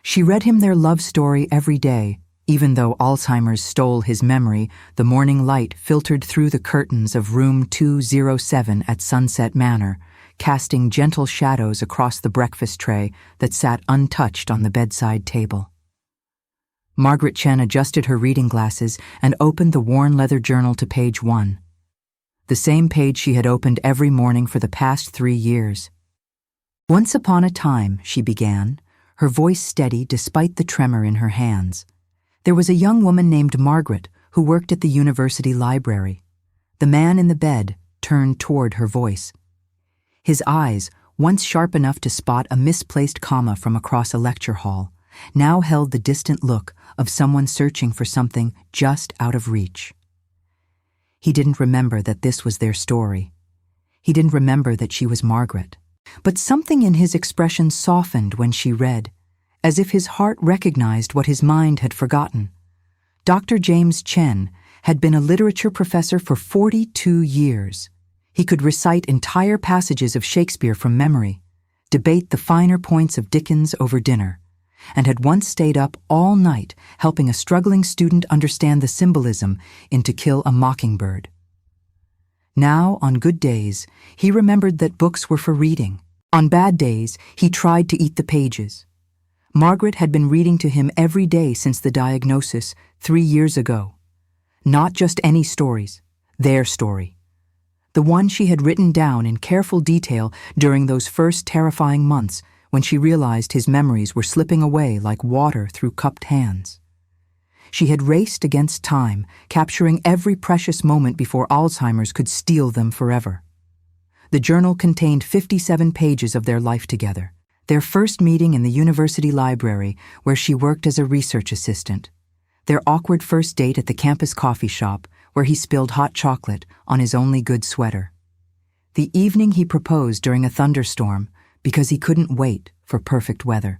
She read him their love story every day. Even though Alzheimer's stole his memory, the morning light filtered through the curtains of room 207 at Sunset Manor, casting gentle shadows across the breakfast tray that sat untouched on the bedside table. Margaret Chen adjusted her reading glasses and opened the worn leather journal to page 1. The same page she had opened every morning for the past 3 years. "Once upon a time," she began, her voice steady despite the tremor in her hands. "There was a young woman named Margaret who worked at the university library." The man in the bed turned toward her voice. His eyes, once sharp enough to spot a misplaced comma from across a lecture hall, now held the distant look of someone searching for something just out of reach. He didn't remember that this was their story. He didn't remember that she was Margaret. But something in his expression softened when she read, as if his heart recognized what his mind had forgotten. Dr. James Chen had been a literature professor for 42 years. He could recite entire passages of Shakespeare from memory, debate the finer points of Dickens over dinner, and had once stayed up all night helping a struggling student understand the symbolism in To Kill a Mockingbird. Now, on good days, he remembered that books were for reading. On bad days, he tried to eat the pages. Margaret had been reading to him every day since the diagnosis 3 years ago. Not just any stories, their story. The one she had written down in careful detail during those first terrifying months when she realized his memories were slipping away like water through cupped hands. She had raced against time, capturing every precious moment before Alzheimer's could steal them forever. The journal contained 57 pages of their life together. Their first meeting in the university library, where she worked as a research assistant. Their awkward first date at the campus coffee shop, where he spilled hot chocolate on his only good sweater. The evening he proposed during a thunderstorm because he couldn't wait for perfect weather.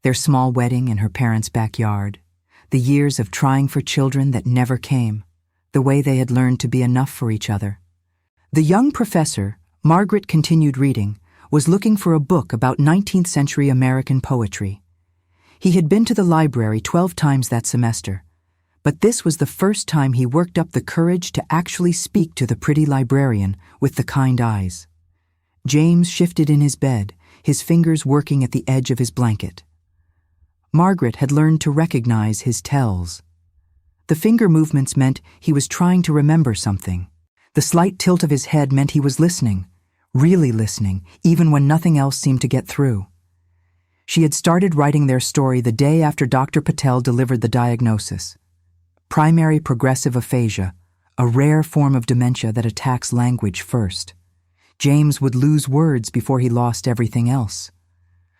Their small wedding in her parents' backyard. The years of trying for children that never came. The way they had learned to be enough for each other. The young professor, Margaret continued reading, was looking for a book about 19th century American poetry. He had been to the library 12 times that semester, but this was the first time he worked up the courage to actually speak to the pretty librarian with the kind eyes. James shifted in his bed, his fingers working at the edge of his blanket. Margaret had learned to recognize his tells. The finger movements meant he was trying to remember something. The slight tilt of his head meant he was listening. Really listening, even when nothing else seemed to get through. She had started writing their story the day after Dr. Patel delivered the diagnosis. Primary progressive aphasia, a rare form of dementia that attacks language first. James would lose words before he lost everything else.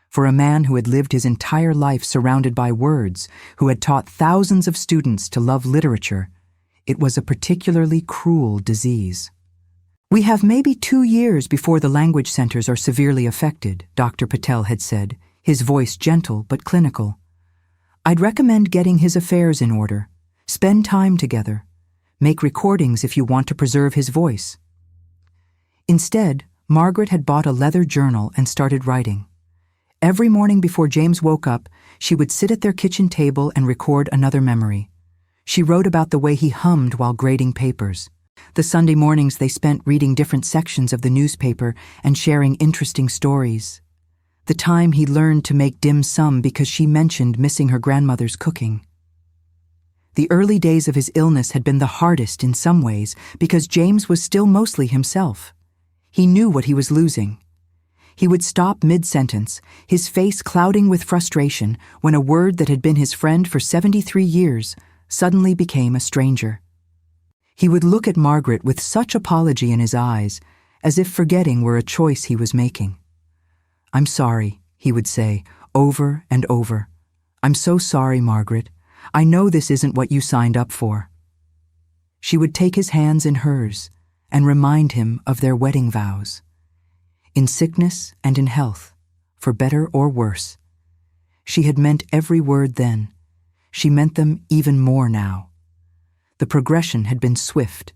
For a man who had lived his entire life surrounded by words, who had taught thousands of students to love literature, it was a particularly cruel disease. "We have maybe 2 years before the language centers are severely affected," Dr. Patel had said, his voice gentle but clinical. "I'd recommend getting his affairs in order. Spend time together. Make recordings if you want to preserve his voice." Instead, Margaret had bought a leather journal and started writing. Every morning before James woke up, she would sit at their kitchen table and record another memory. She wrote about the way he hummed while grading papers. The Sunday mornings they spent reading different sections of the newspaper and sharing interesting stories. The time he learned to make dim sum because she mentioned missing her grandmother's cooking. The early days of his illness had been the hardest in some ways because James was still mostly himself. He knew what he was losing. He would stop mid-sentence, his face clouding with frustration when a word that had been his friend for 73 years suddenly became a stranger. He would look at Margaret with such apology in his eyes, as if forgetting were a choice he was making. "I'm sorry," he would say, over and over. "I'm so sorry, Margaret. I know this isn't what you signed up for." She would take his hands in hers and remind him of their wedding vows. In sickness and in health, for better or worse. She had meant every word then. She meant them even more now. The progression had been swift.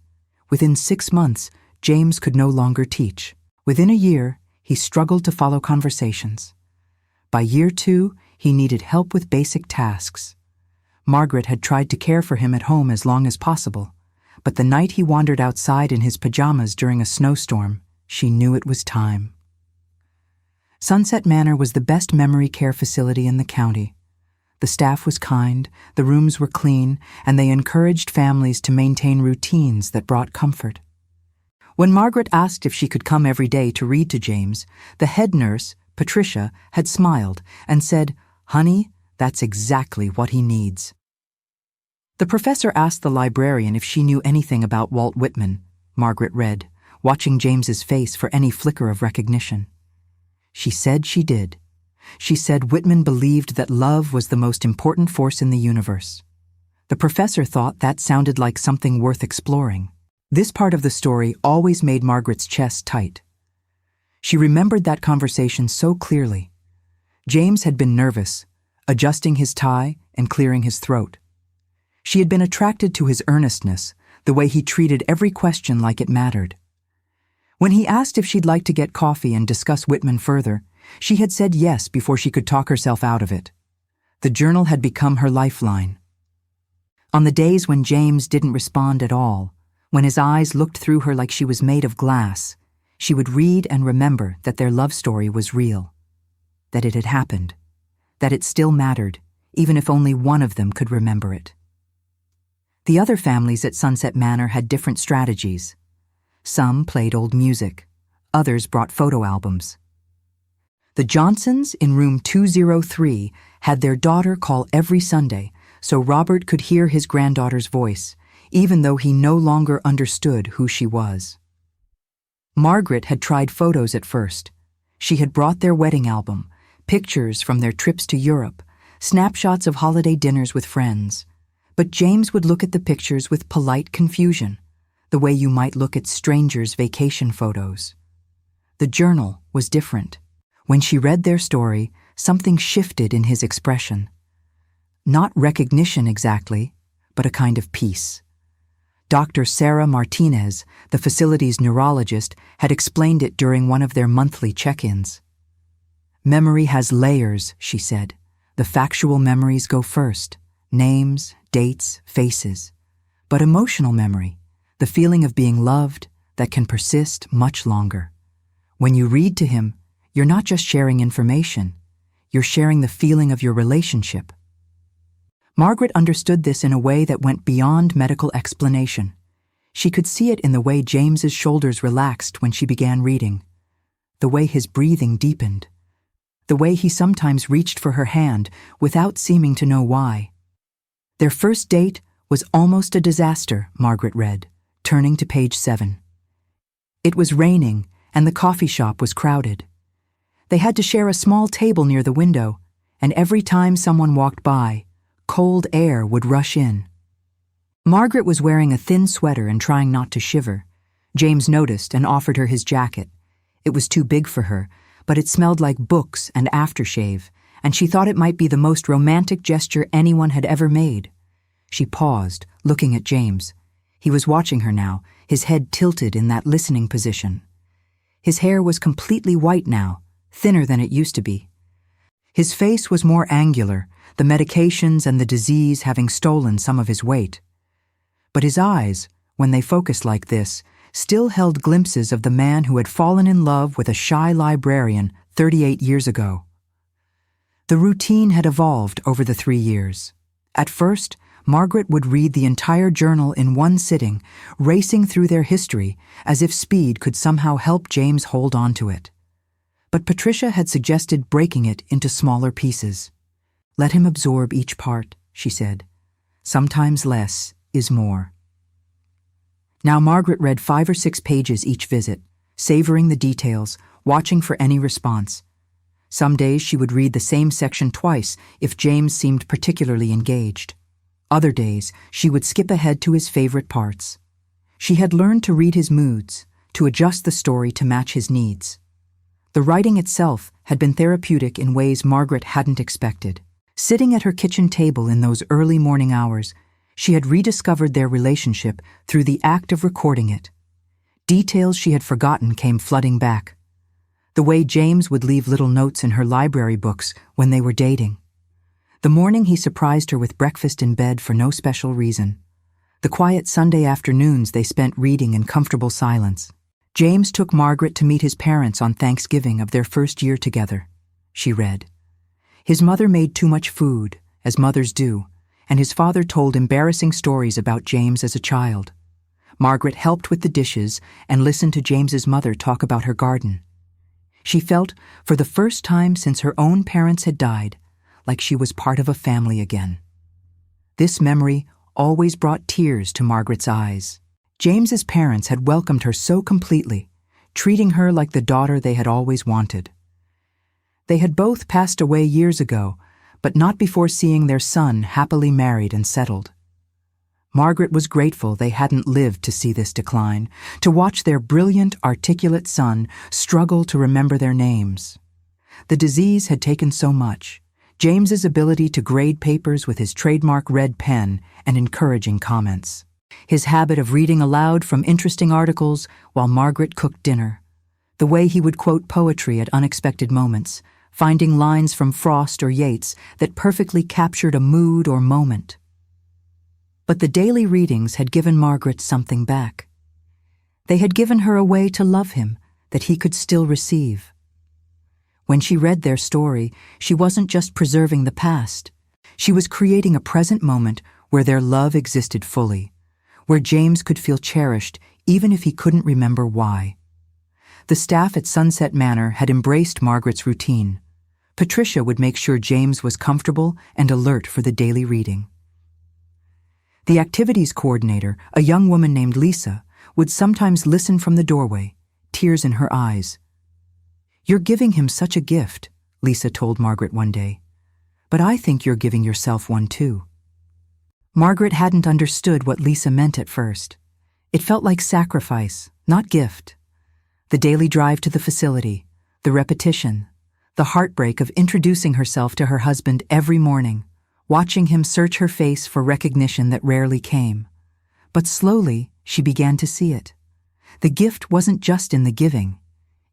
Within 6 months, James could no longer teach. Within a year, he struggled to follow conversations. By year 2, He needed help with basic tasks. Margaret had tried to care for him at home as long as possible, but the night he wandered outside in his pajamas during a snowstorm, she knew it was time. Sunset Manor was the best memory care facility in the county. The staff was kind, the rooms were clean, and they encouraged families to maintain routines that brought comfort. When Margaret asked if she could come every day to read to James, the head nurse, Patricia, had smiled and said, "Honey, that's exactly what he needs." The professor asked the librarian if she knew anything about Walt Whitman, Margaret read, watching James's face for any flicker of recognition. She said she did. She said Whitman believed that love was the most important force in the universe. The professor thought that sounded like something worth exploring. This part of the story always made Margaret's chest tight. She remembered that conversation so clearly. James had been nervous, adjusting his tie and clearing his throat. She had been attracted to his earnestness, the way he treated every question like it mattered. When he asked if she'd like to get coffee and discuss Whitman further, she had said yes before she could talk herself out of it. The journal had become her lifeline. On the days when James didn't respond at all, when his eyes looked through her like she was made of glass, she would read and remember that their love story was real, that it had happened, that it still mattered, even if only one of them could remember it. The other families at Sunset Manor had different strategies. Some played old music, others brought photo albums. The Johnsons in room 203 had their daughter call every Sunday so Robert could hear his granddaughter's voice, even though he no longer understood who she was. Margaret had tried photos at first. She had brought their wedding album, pictures from their trips to Europe, snapshots of holiday dinners with friends. But James would look at the pictures with polite confusion, the way you might look at strangers' vacation photos. The journal was different. When she read their story, something shifted in his expression. Not recognition exactly, but a kind of peace. Dr. Sarah Martinez, the facility's neurologist, had explained it during one of their monthly check-ins. Memory has layers, she said. The factual memories go first. Names, dates, faces. But emotional memory, the feeling of being loved, that can persist much longer. When you read to him, you're not just sharing information. You're sharing the feeling of your relationship. Margaret understood this in a way that went beyond medical explanation. She could see it in the way James's shoulders relaxed when she began reading, the way his breathing deepened, the way he sometimes reached for her hand without seeming to know why. Their first date was almost a disaster, Margaret read, turning to page 7. It was raining, and the coffee shop was crowded. They had to share a small table near the window, and every time someone walked by, cold air would rush in. Margaret was wearing a thin sweater and trying not to shiver. James noticed and offered her his jacket. It was too big for her, but it smelled like books and aftershave, and she thought it might be the most romantic gesture anyone had ever made. She paused, looking at James. He was watching her now, his head tilted in that listening position. His hair was completely white now, thinner than it used to be. His face was more angular, the medications and the disease having stolen some of his weight. But his eyes, when they focused like this, still held glimpses of the man who had fallen in love with a shy librarian 38 years ago. The routine had evolved over the 3 years. At first, Margaret would read the entire journal in one sitting, racing through their history as if speed could somehow help James hold on to it. But Patricia had suggested breaking it into smaller pieces. "Let him absorb each part," she said. "Sometimes less is more." Now Margaret read 5 or 6 pages each visit, savoring the details, watching for any response. Some days she would read the same section twice if James seemed particularly engaged. Other days she would skip ahead to his favorite parts. She had learned to read his moods, to adjust the story to match his needs. The writing itself had been therapeutic in ways Margaret hadn't expected. Sitting at her kitchen table in those early morning hours, she had rediscovered their relationship through the act of recording it. Details she had forgotten came flooding back. The way James would leave little notes in her library books when they were dating. The morning he surprised her with breakfast in bed for no special reason. The quiet Sunday afternoons they spent reading in comfortable silence. James took Margaret to meet his parents on Thanksgiving of their first year together. She read. His mother made too much food, as mothers do, and his father told embarrassing stories about James as a child. Margaret helped with the dishes and listened to James's mother talk about her garden. She felt, for the first time since her own parents had died, like she was part of a family again. This memory always brought tears to Margaret's eyes. James's parents had welcomed her so completely, treating her like the daughter they had always wanted. They had both passed away years ago, but not before seeing their son happily married and settled. Margaret was grateful they hadn't lived to see this decline, to watch their brilliant, articulate son struggle to remember their names. The disease had taken so much. James's ability to grade papers with his trademark red pen and encouraging comments. His habit of reading aloud from interesting articles while Margaret cooked dinner. The way he would quote poetry at unexpected moments, finding lines from Frost or Yeats that perfectly captured a mood or moment. But the daily readings had given Margaret something back. They had given her a way to love him that he could still receive. When she read their story, she wasn't just preserving the past. She was creating a present moment where their love existed fully, where James could feel cherished even if he couldn't remember why. The staff at Sunset Manor had embraced Margaret's routine. Patricia would make sure James was comfortable and alert for the daily reading. The activities coordinator, a young woman named Lisa, would sometimes listen from the doorway, tears in her eyes. "You're giving him such a gift," Lisa told Margaret one day. "But I think you're giving yourself one too." Margaret hadn't understood what Lisa meant at first. It felt like sacrifice, not gift. The daily drive to the facility, the repetition, the heartbreak of introducing herself to her husband every morning, watching him search her face for recognition that rarely came. But slowly, she began to see it. The gift wasn't just in the giving.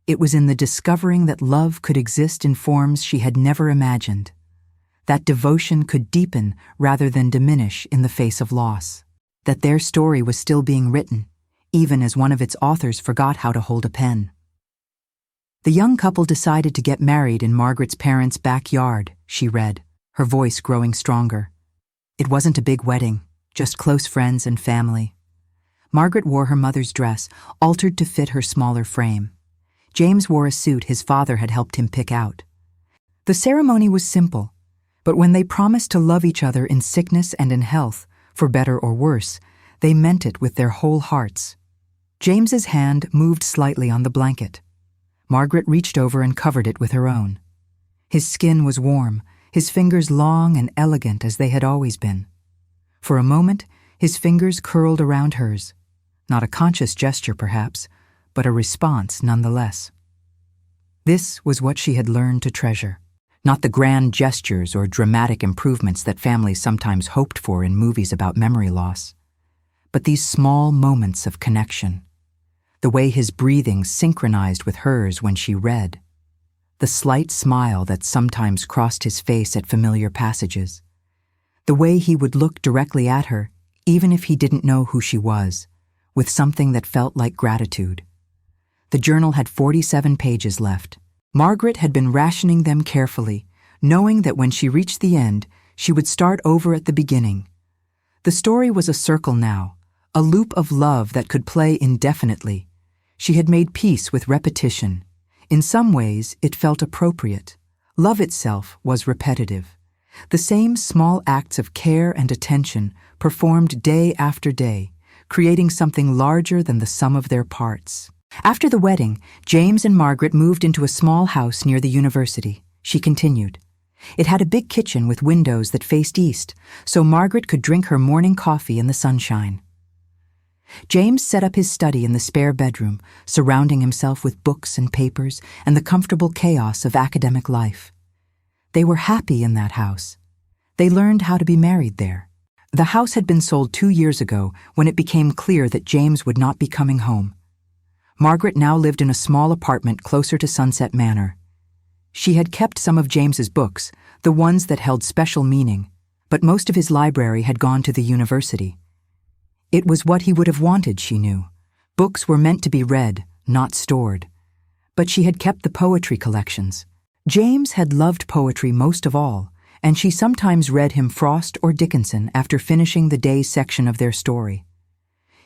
It was in the discovering that love could exist in forms she had never imagined. That devotion could deepen rather than diminish in the face of loss. That their story was still being written, even as one of its authors forgot how to hold a pen. The young couple decided to get married in Margaret's parents' backyard, she read, her voice growing stronger. It wasn't a big wedding, just close friends and family. Margaret wore her mother's dress, altered to fit her smaller frame. James wore a suit his father had helped him pick out. The ceremony was simple, but when they promised to love each other in sickness and in health, for better or worse, they meant it with their whole hearts. James's hand moved slightly on the blanket. Margaret reached over and covered it with her own. His skin was warm, his fingers long and elegant as they had always been. For a moment, his fingers curled around hers. Not a conscious gesture, perhaps, but a response nonetheless. This was what she had learned to treasure. Not the grand gestures or dramatic improvements that families sometimes hoped for in movies about memory loss, but these small moments of connection. The way his breathing synchronized with hers when she read. The slight smile that sometimes crossed his face at familiar passages. The way he would look directly at her, even if he didn't know who she was, with something that felt like gratitude. The journal had 47 pages left. Margaret had been rationing them carefully, knowing that when she reached the end, she would start over at the beginning. The story was a circle now, a loop of love that could play indefinitely. She had made peace with repetition. In some ways, it felt appropriate. Love itself was repetitive. The same small acts of care and attention performed day after day, creating something larger than the sum of their parts. After the wedding, James and Margaret moved into a small house near the university. She continued. It had a big kitchen with windows that faced east, so Margaret could drink her morning coffee in the sunshine. James set up his study in the spare bedroom, surrounding himself with books and papers and the comfortable chaos of academic life. They were happy in that house. They learned how to be married there. The house had been sold 2 years ago when it became clear that James would not be coming home. Margaret now lived in a small apartment closer to Sunset Manor. She had kept some of James's books, the ones that held special meaning, but most of his library had gone to the university. It was what he would have wanted, she knew. Books were meant to be read, not stored. But she had kept the poetry collections. James had loved poetry most of all, and she sometimes read him Frost or Dickinson after finishing the day's section of their story.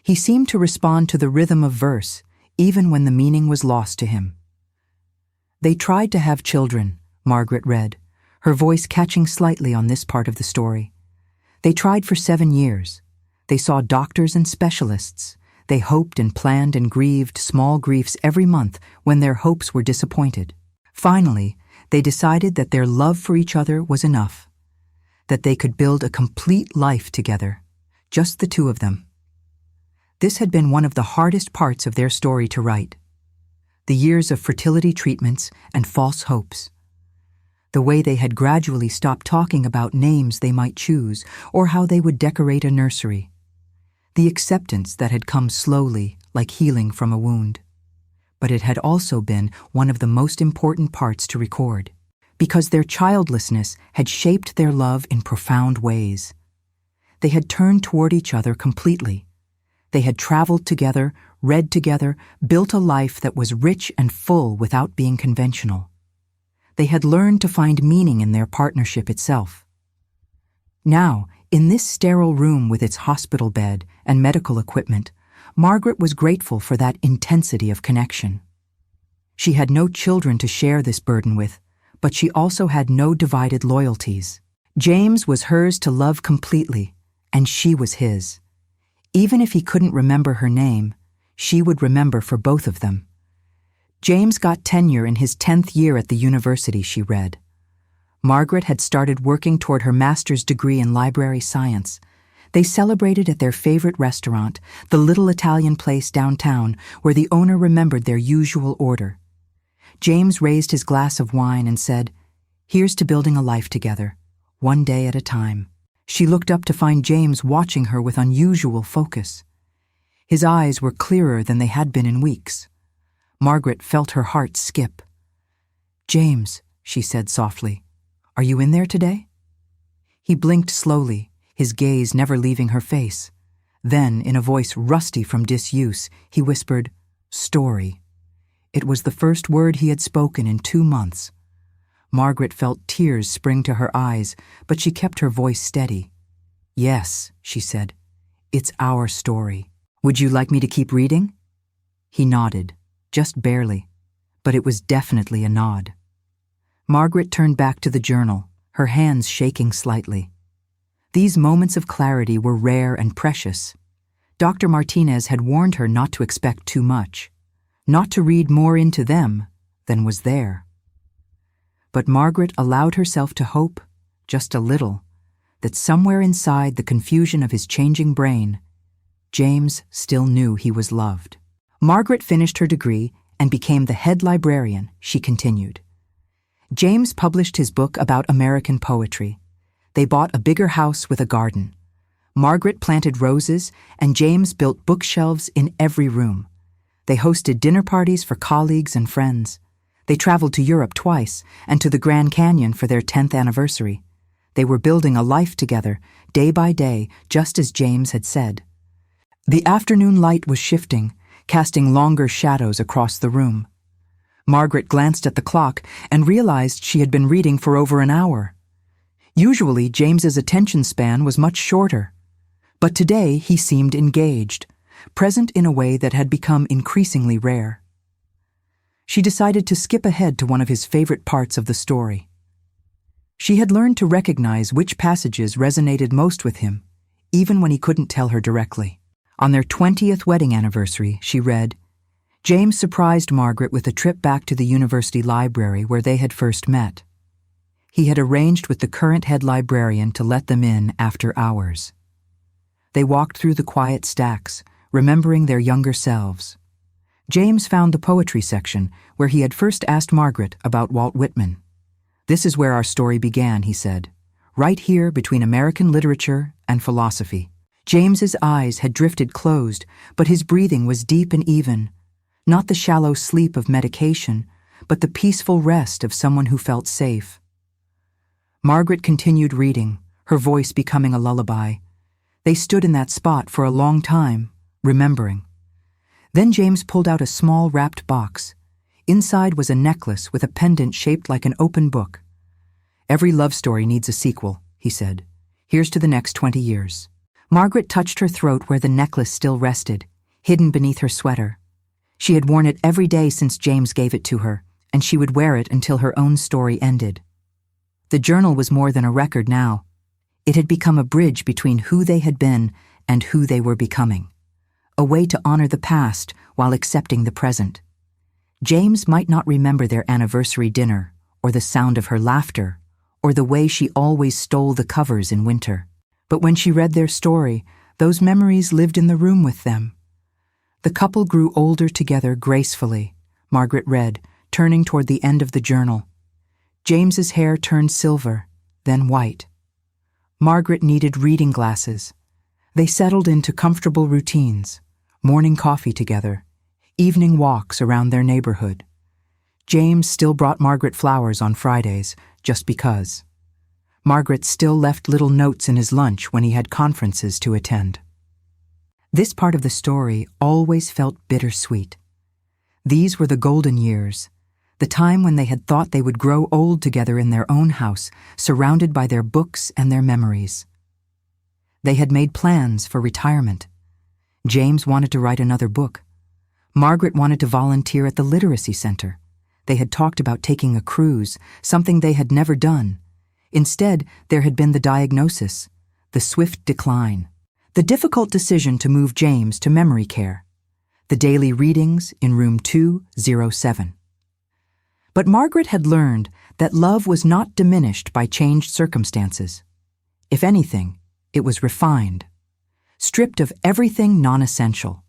He seemed to respond to the rhythm of verse, even when the meaning was lost to him. They tried to have children, Margaret read, her voice catching slightly on this part of the story. They tried for 7 years. They saw doctors and specialists. They hoped and planned and grieved small griefs every month when their hopes were disappointed. Finally, they decided that their love for each other was enough, that they could build a complete life together, just the two of them. This had been one of the hardest parts of their story to write. The years of fertility treatments and false hopes. The way they had gradually stopped talking about names they might choose or how they would decorate a nursery. The acceptance that had come slowly, like healing from a wound. But it had also been one of the most important parts to record, because their childlessness had shaped their love in profound ways. They had turned toward each other completely. They had traveled together, read together, built a life that was rich and full without being conventional. They had learned to find meaning in their partnership itself. Now, in this sterile room with its hospital bed and medical equipment, Margaret was grateful for that intensity of connection. She had no children to share this burden with, but she also had no divided loyalties. James was hers to love completely, and she was his. Even if he couldn't remember her name, she would remember for both of them. James got tenure in his 10th year at the university, she read. Margaret had started working toward her master's degree in library science. They celebrated at their favorite restaurant, the little Italian place downtown where the owner remembered their usual order. James raised his glass of wine and said, "Here's to building a life together, one day at a time." She looked up to find James watching her with unusual focus. His eyes were clearer than they had been in weeks. Margaret felt her heart skip. "James," she said softly, "are you in there today?" He blinked slowly, his gaze never leaving her face. Then, in a voice rusty from disuse, he whispered, "Story." It was the first word he had spoken in 2 months. Margaret felt tears spring to her eyes, but she kept her voice steady. "Yes," she said, "it's our story. Would you like me to keep reading?" He nodded, just barely, but it was definitely a nod. Margaret turned back to the journal, her hands shaking slightly. These moments of clarity were rare and precious. Dr. Martinez had warned her not to expect too much, not to read more into them than was there. But Margaret allowed herself to hope, just a little, that somewhere inside the confusion of his changing brain, James still knew he was loved. Margaret finished her degree and became the head librarian, she continued. James published his book about American poetry. They bought a bigger house with a garden. Margaret planted roses, and James built bookshelves in every room. They hosted dinner parties for colleagues and friends. They traveled to Europe twice and to the Grand Canyon for their 10th anniversary. They were building a life together, day by day, just as James had said. The afternoon light was shifting, casting longer shadows across the room. Margaret glanced at the clock and realized she had been reading for over an hour. Usually, James's attention span was much shorter. But today, he seemed engaged, present in a way that had become increasingly rare. She decided to skip ahead to one of his favorite parts of the story. She had learned to recognize which passages resonated most with him, even when he couldn't tell her directly. On their 20th wedding anniversary, she read, James surprised Margaret with a trip back to the university library where they had first met. He had arranged with the current head librarian to let them in after hours. They walked through the quiet stacks, remembering their younger selves. James found the poetry section where he had first asked Margaret about Walt Whitman. "This is where our story began," he said, "right here between American literature and philosophy." James's eyes had drifted closed, but his breathing was deep and even, not the shallow sleep of medication, but the peaceful rest of someone who felt safe. Margaret continued reading, her voice becoming a lullaby. They stood in that spot for a long time, remembering. Then James pulled out a small wrapped box. Inside was a necklace with a pendant shaped like an open book. "Every love story needs a sequel," he said. "Here's to the next 20 years. Margaret touched her throat where the necklace still rested, hidden beneath her sweater. She had worn it every day since James gave it to her, and she would wear it until her own story ended. The journal was more than a record now. It had become a bridge between who they had been and who they were becoming, a way to honor the past while accepting the present. James might not remember their anniversary dinner, or the sound of her laughter, or the way she always stole the covers in winter. But when she read their story, those memories lived in the room with them. The couple grew older together gracefully, Margaret read, turning toward the end of the journal. James's hair turned silver, then white. Margaret needed reading glasses. They settled into comfortable routines, morning coffee together, evening walks around their neighborhood. James still brought Margaret flowers on Fridays, just because. Margaret still left little notes in his lunch when he had conferences to attend. This part of the story always felt bittersweet. These were the golden years, the time when they had thought they would grow old together in their own house, surrounded by their books and their memories. They had made plans for retirement. James wanted to write another book. Margaret wanted to volunteer at the literacy center. They had talked about taking a cruise, something they had never done. Instead, there had been the diagnosis, the swift decline, the difficult decision to move James to memory care, the daily readings in room 207. But Margaret had learned that love was not diminished by changed circumstances. If anything, it was refined, stripped of everything non-essential.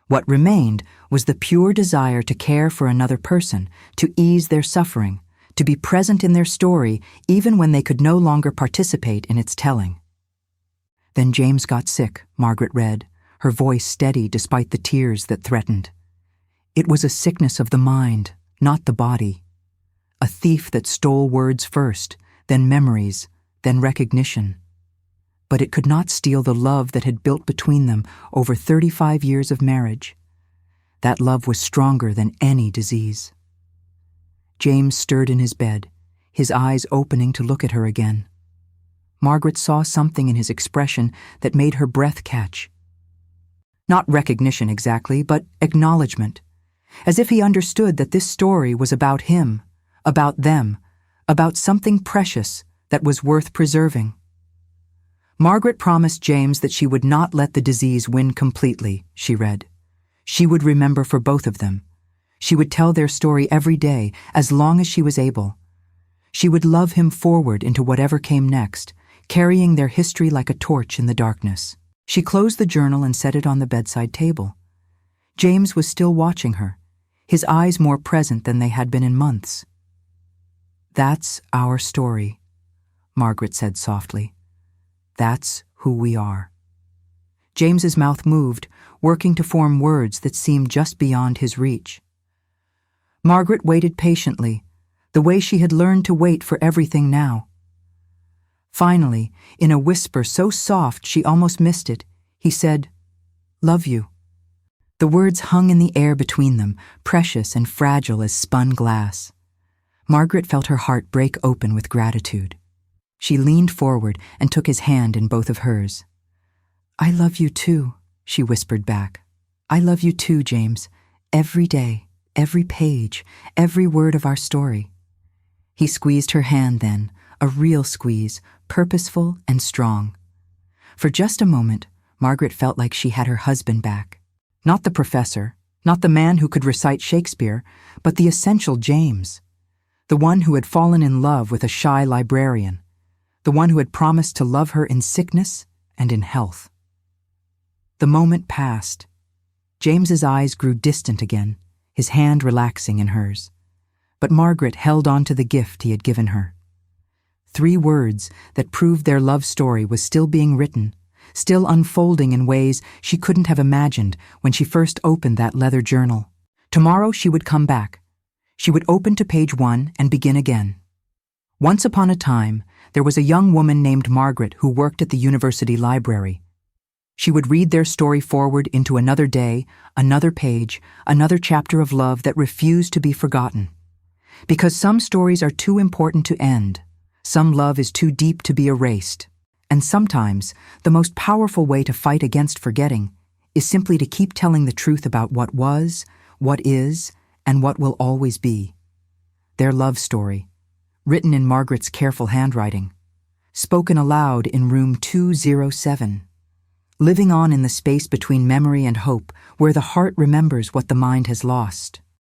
What remained was the pure desire to care for another person, to ease their suffering, to be present in their story even when they could no longer participate in its telling. Then James got sick, Margaret read, her voice steady despite the tears that threatened. It was a sickness of the mind, not the body. A thief that stole words first, then memories, then recognition. But it could not steal the love that had built between them over 35 years of marriage. That love was stronger than any disease. James stirred in his bed, his eyes opening to look at her again. Margaret saw something in his expression that made her breath catch. Not recognition exactly, but acknowledgement, as if he understood that this story was about him, about them, about something precious that was worth preserving. Margaret promised James that she would not let the disease win completely, she read. She would remember for both of them. She would tell their story every day, as long as she was able. She would love him forward into whatever came next, carrying their history like a torch in the darkness. She closed the journal and set it on the bedside table. James was still watching her, his eyes more present than they had been in months. "That's our story," Margaret said softly. "That's who we are." James's mouth moved, working to form words that seemed just beyond his reach. Margaret waited patiently, the way she had learned to wait for everything now. Finally, in a whisper so soft she almost missed it, he said, "Love you." The words hung in the air between them, precious and fragile as spun glass. Margaret felt her heart break open with gratitude. She leaned forward and took his hand in both of hers. "I love you too," she whispered back. "I love you too, James, every day, every page, every word of our story." He squeezed her hand then, a real squeeze, purposeful and strong. For just a moment, Margaret felt like she had her husband back. Not the professor, not the man who could recite Shakespeare, but the essential James. The one who had fallen in love with a shy librarian. The one who had promised to love her in sickness and in health. The moment passed. James's eyes grew distant again, his hand relaxing in hers. But Margaret held on to the gift he had given her. 3 words that proved their love story was still being written, still unfolding in ways she couldn't have imagined when she first opened that leather journal. Tomorrow she would come back. She would open to page 1 and begin again. Once upon a time, There was a young woman named Margaret who worked at the university library. She would read their story forward into another day, another page, another chapter of love that refused to be forgotten. Because some stories are too important to end, some love is too deep to be erased, and sometimes the most powerful way to fight against forgetting is simply to keep telling the truth about what was, what is, and what will always be. Their love story, written in Margaret's careful handwriting, spoken aloud in room 207, living on in the space between memory and hope, where the heart remembers what the mind has lost.